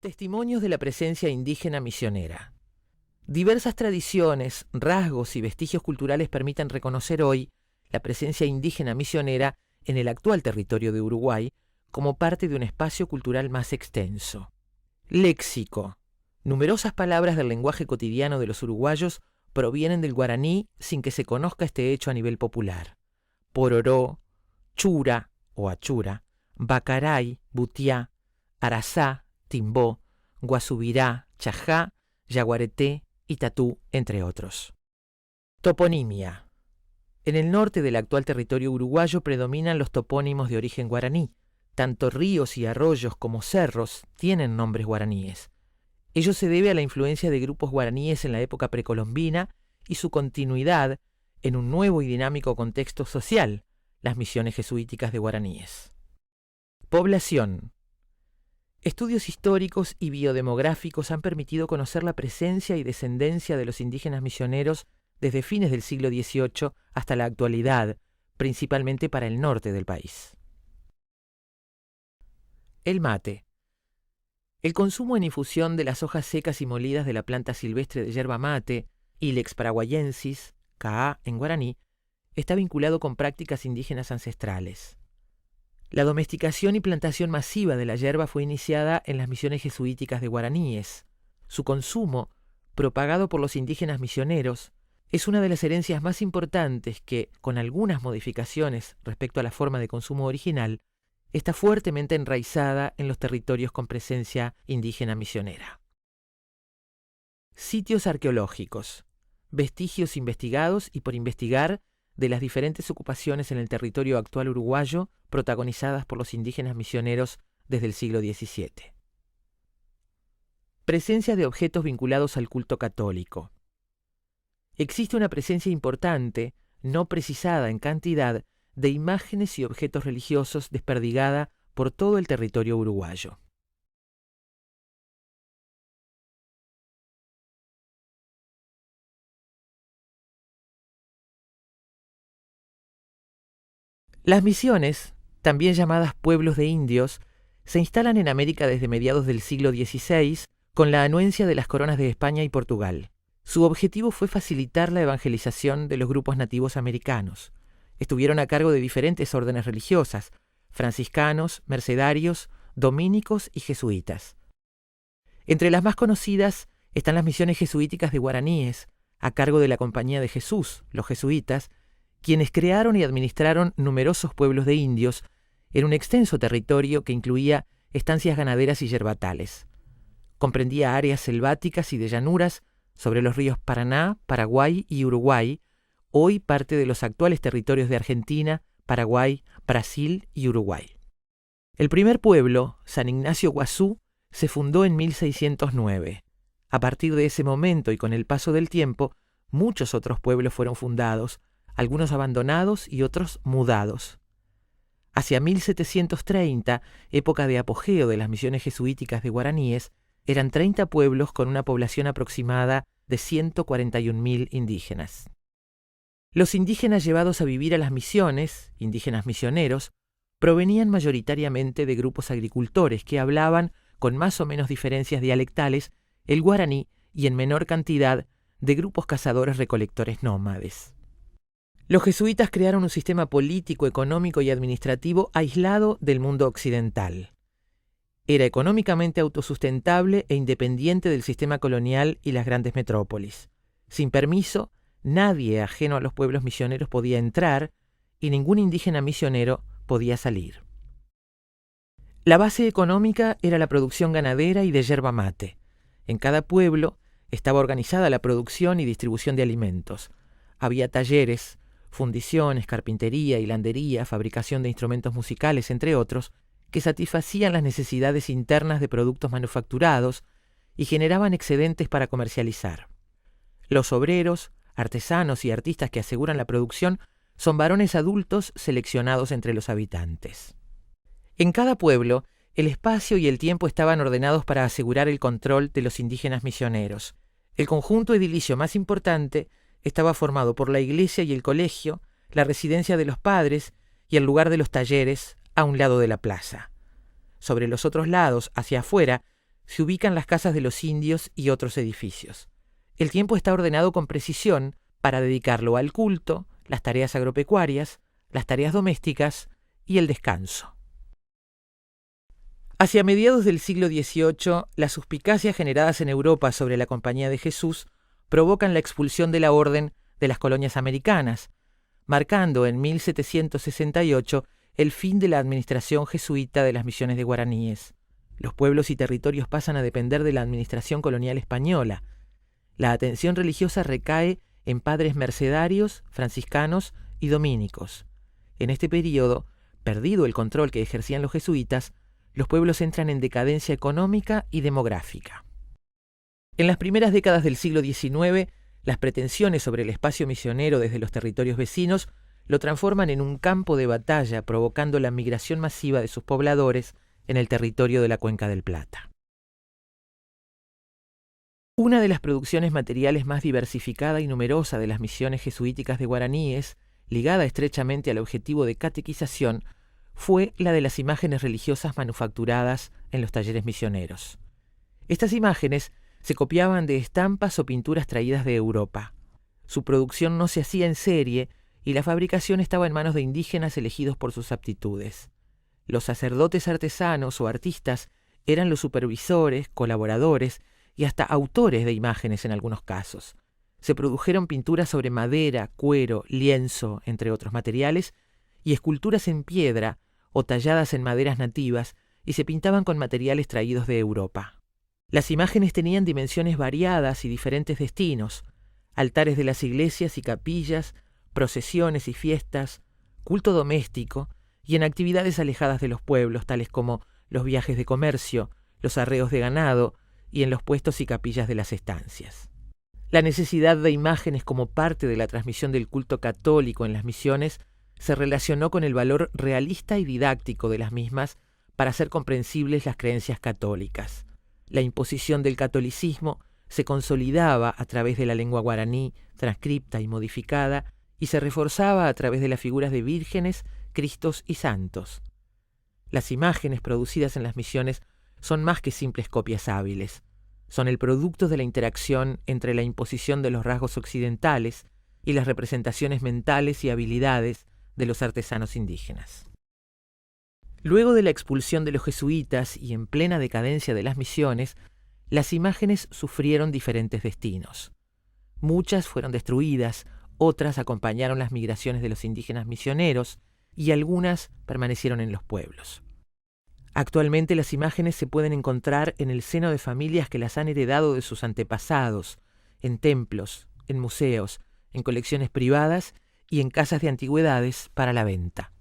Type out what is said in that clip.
Testimonios de la presencia indígena misionera. Diversas tradiciones, rasgos y vestigios culturales permiten reconocer hoy la presencia indígena misionera en el actual territorio de Uruguay como parte de un espacio cultural más extenso. Léxico. Numerosas palabras del lenguaje cotidiano de los uruguayos provienen del guaraní sin que se conozca este hecho a nivel popular. Pororó, chura o achura, bacaray, butiá, arazá, timbó, guasubirá, chajá, yaguareté y tatú, entre otros. Toponimia. En el norte del actual territorio uruguayo predominan los topónimos de origen guaraní. Tanto ríos y arroyos como cerros tienen nombres guaraníes. Ello se debe a la influencia de grupos guaraníes en la época precolombina y su continuidad en un nuevo y dinámico contexto social, las misiones jesuíticas de guaraníes. Población. Estudios históricos y biodemográficos han permitido conocer la presencia y descendencia de los indígenas misioneros desde fines del siglo XVIII hasta la actualidad, principalmente para el norte del país. El mate. El consumo en infusión de las hojas secas y molidas de la planta silvestre de yerba mate, Ilex paraguayensis, K.A. en guaraní, está vinculado con prácticas indígenas ancestrales. La domesticación y plantación masiva de la yerba fue iniciada en las misiones jesuíticas de guaraníes. Su consumo, propagado por los indígenas misioneros, es una de las herencias más importantes que, con algunas modificaciones respecto a la forma de consumo original, está fuertemente enraizada en los territorios con presencia indígena misionera. Sitios arqueológicos, vestigios investigados y por investigar de las diferentes ocupaciones en el territorio actual uruguayo protagonizadas por los indígenas misioneros desde el siglo XVII. Presencia de objetos vinculados al culto católico. Existe una presencia importante, no precisada en cantidad, de imágenes y objetos religiosos desperdigada por todo el territorio uruguayo. Las misiones, también llamadas pueblos de indios, se instalan en América desde mediados del siglo XVI con la anuencia de las coronas de España y Portugal. Su objetivo fue facilitar la evangelización de los grupos nativos americanos. Estuvieron a cargo de diferentes órdenes religiosas, franciscanos, mercedarios, dominicos y jesuitas. Entre las más conocidas están las misiones jesuíticas de guaraníes, a cargo de la Compañía de Jesús, los jesuitas, quienes crearon y administraron numerosos pueblos de indios en un extenso territorio que incluía estancias ganaderas y yerbatales. Comprendía áreas selváticas y de llanuras sobre los ríos Paraná, Paraguay y Uruguay, hoy parte de los actuales territorios de Argentina, Paraguay, Brasil y Uruguay. El primer pueblo, San Ignacio Guazú, se fundó en 1609. A partir de ese momento y con el paso del tiempo, muchos otros pueblos fueron fundados, algunos abandonados y otros mudados. Hacia 1730, época de apogeo de las misiones jesuíticas de guaraníes, eran 30 pueblos con una población aproximada de 141.000 indígenas. Los indígenas llevados a vivir a las misiones, indígenas misioneros, provenían mayoritariamente de grupos agricultores que hablaban, con más o menos diferencias dialectales, el guaraní y en menor cantidad de grupos cazadores-recolectores nómades. Los jesuitas crearon un sistema político, económico y administrativo aislado del mundo occidental. Era económicamente autosustentable e independiente del sistema colonial y las grandes metrópolis. Sin permiso, nadie ajeno a los pueblos misioneros podía entrar y ningún indígena misionero podía salir. La base económica era la producción ganadera y de yerba mate. En cada pueblo estaba organizada la producción y distribución de alimentos. Había talleres, fundiciones, carpintería, hilandería, fabricación de instrumentos musicales, entre otros, que satisfacían las necesidades internas de productos manufacturados y generaban excedentes para comercializar. Los obreros, artesanos y artistas que aseguran la producción son varones adultos seleccionados entre los habitantes. En cada pueblo, el espacio y el tiempo estaban ordenados para asegurar el control de los indígenas misioneros. El conjunto edilicio más importante estaba formado por la iglesia y el colegio, la residencia de los padres y el lugar de los talleres a un lado de la plaza. Sobre los otros lados, hacia afuera, se ubican las casas de los indios y otros edificios. El tiempo está ordenado con precisión para dedicarlo al culto, las tareas agropecuarias, las tareas domésticas y el descanso. Hacia mediados del siglo XVIII, las suspicacias generadas en Europa sobre la Compañía de Jesús provocan la expulsión de la orden de las colonias americanas, marcando en 1768 el fin de la administración jesuita de las misiones de guaraníes. Los pueblos y territorios pasan a depender de la administración colonial española. La atención religiosa recae en padres mercedarios, franciscanos y dominicos. En este período, perdido el control que ejercían los jesuitas, los pueblos entran en decadencia económica y demográfica. En las primeras décadas del siglo XIX, las pretensiones sobre el espacio misionero desde los territorios vecinos lo transforman en un campo de batalla, provocando la migración masiva de sus pobladores en el territorio de la Cuenca del Plata. Una de las producciones materiales más diversificada y numerosa de las misiones jesuíticas de guaraníes, ligada estrechamente al objetivo de catequización, fue la de las imágenes religiosas manufacturadas en los talleres misioneros. Estas imágenes se copiaban de estampas o pinturas traídas de Europa. Su producción no se hacía en serie y la fabricación estaba en manos de indígenas elegidos por sus aptitudes. Los sacerdotes artesanos o artistas eran los supervisores, colaboradores y hasta autores de imágenes en algunos casos. Se produjeron pinturas sobre madera, cuero, lienzo, entre otros materiales, y esculturas en piedra o talladas en maderas nativas y se pintaban con materiales traídos de Europa. Las imágenes tenían dimensiones variadas y diferentes destinos: altares de las iglesias y capillas, procesiones y fiestas, culto doméstico y en actividades alejadas de los pueblos, tales como los viajes de comercio, los arreos de ganado y en los puestos y capillas de las estancias. La necesidad de imágenes como parte de la transmisión del culto católico en las misiones se relacionó con el valor realista y didáctico de las mismas para hacer comprensibles las creencias católicas. La imposición del catolicismo se consolidaba a través de la lengua guaraní, transcripta y modificada, y se reforzaba a través de las figuras de vírgenes, cristos y santos. Las imágenes producidas en las misiones son más que simples copias hábiles. Son el producto de la interacción entre la imposición de los rasgos occidentales y las representaciones mentales y habilidades de los artesanos indígenas. Luego de la expulsión de los jesuitas y en plena decadencia de las misiones, las imágenes sufrieron diferentes destinos. Muchas fueron destruidas, otras acompañaron las migraciones de los indígenas misioneros y algunas permanecieron en los pueblos. Actualmente las imágenes se pueden encontrar en el seno de familias que las han heredado de sus antepasados, en templos, en museos, en colecciones privadas y en casas de antigüedades para la venta.